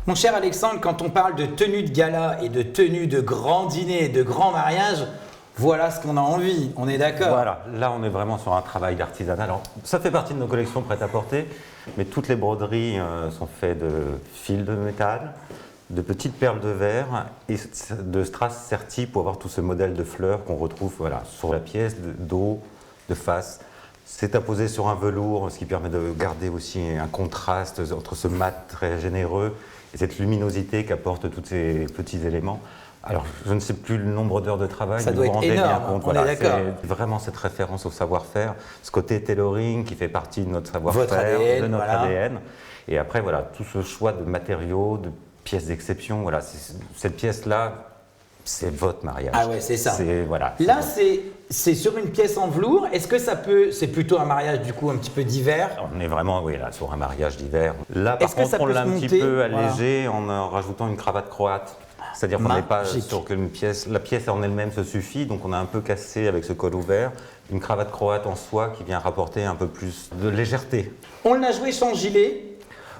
Mon cher Alexandre, quand on parle de tenue de gala et de tenue de grand dîner et de grand mariage, voilà ce qu'on a envie, on est d'accord? Voilà, là on est vraiment sur un travail d'artisanat. Alors ça fait partie de nos collections prêt-à-porter, mais toutes les broderies sont faites de fils de métal, de petites perles de verre et de strass serti pour avoir tout ce modèle de fleurs qu'on retrouve sur la pièce, de dos, de face. C'est apposé sur un velours, ce qui permet de garder aussi un contraste entre ce mat très généreux et cette luminosité qu'apportent tous ces petits éléments. Alors, je ne sais plus le nombre d'heures de travail, ça mais doit vous vous être rendez énorme, bien compte. on est d'accord. C'est vraiment cette référence au savoir-faire, ce côté tailoring qui fait partie de notre Votre savoir-faire, ADN, de notre voilà. ADN. Et après, voilà, tout ce choix de matériaux, de pièces d'exception, voilà, cette pièce-là, c'est votre mariage. Ah ouais, c'est ça. Voilà, là, c'est sur une pièce en velours. Est-ce que ça peut... C'est plutôt un mariage du coup un petit peu d'hiver? On est vraiment là, sur un mariage d'hiver. Là, par Est-ce que contre, ça on peut l'a se un petit monter? peu Voilà. allégé en rajoutant une cravate croate. C'est-à-dire qu'on n'est pas Magique. sur qu'une pièce. La pièce en elle-même se suffit, donc on a un peu cassé avec ce col ouvert. Une cravate croate en soie qui vient rapporter un peu plus de légèreté. On l'a joué sans gilet.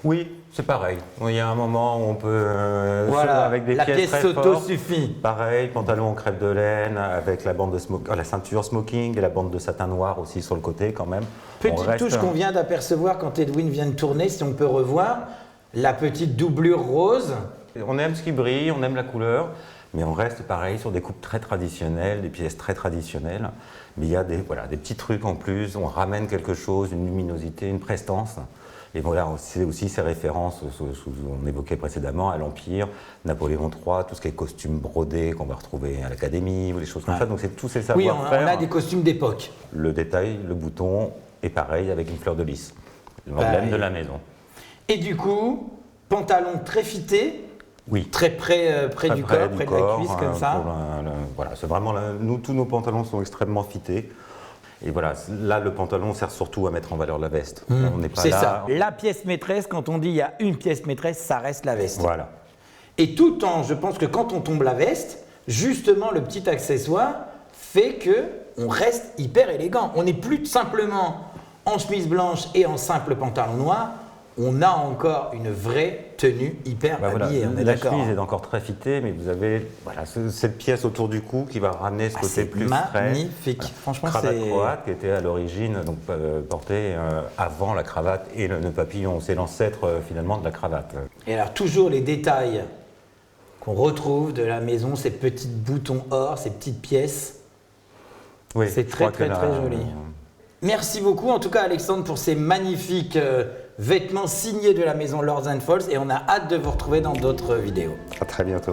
Oui, c'est pareil. Il y a un moment où on peut, Voilà, avec des la pièces pièce très fortes, s'auto-suffit. pareil, pantalon en crêpe de laine avec la bande de la ceinture smoking et la bande de satin noir aussi sur le côté quand même. On Petite reste, touche qu'on vient d'apercevoir quand Edwin vient de tourner, si on peut revoir. La petite doublure rose. On aime ce qui brille, on aime la couleur, mais on reste pareil sur des coupes très traditionnelles, des pièces très traditionnelles. Mais il y a des petits trucs en plus, on ramène quelque chose, une luminosité, une prestance. Et voilà, c'est aussi ces références, on évoquait précédemment, à l'Empire, Napoléon III, tout ce qui est costume brodé qu'on va retrouver à l'Académie ou des choses comme Ouais. ça. Donc c'est tous ces Oui, savoir-faire. on a des costumes d'époque. Le détail, le bouton, est pareil avec une fleur de lys, l'emblème de la maison. Et du coup, pantalon très fité, Oui. très près du corps, près de la cuisse, comme ça. Voilà, c'est vraiment nous, tous nos pantalons sont extrêmement fités. Et voilà, là, le pantalon sert surtout à mettre en valeur la veste. On n'est pas C'est là. ça. La pièce maîtresse, quand on dit il y a une pièce maîtresse, ça reste la veste. Voilà. Et tout en, je pense que quand on tombe la veste, justement le petit accessoire fait que on reste hyper élégant. On n'est plus simplement en chemise blanche et en simple pantalon noir. On a encore une vraie tenue hyper habillée. On est La d'accord. chemise est encore très fitée, mais vous avez cette pièce autour du cou qui va ramener ce côté C'est plus frais. magnifique. Franchement, Cravate c'est... croate qui était à l'origine portée avant la cravate et le nœud papillon. C'est l'ancêtre finalement de la cravate. Et alors, toujours les détails qu'on retrouve de la maison, ces petits boutons or, ces petites pièces. Oui, C'est je crois très, que très joli. Merci beaucoup, en tout cas, Alexandre, pour ces magnifiques vêtements signés de la maison Lords & Falls. Et on a hâte de vous retrouver dans d'autres vidéos. À très bientôt.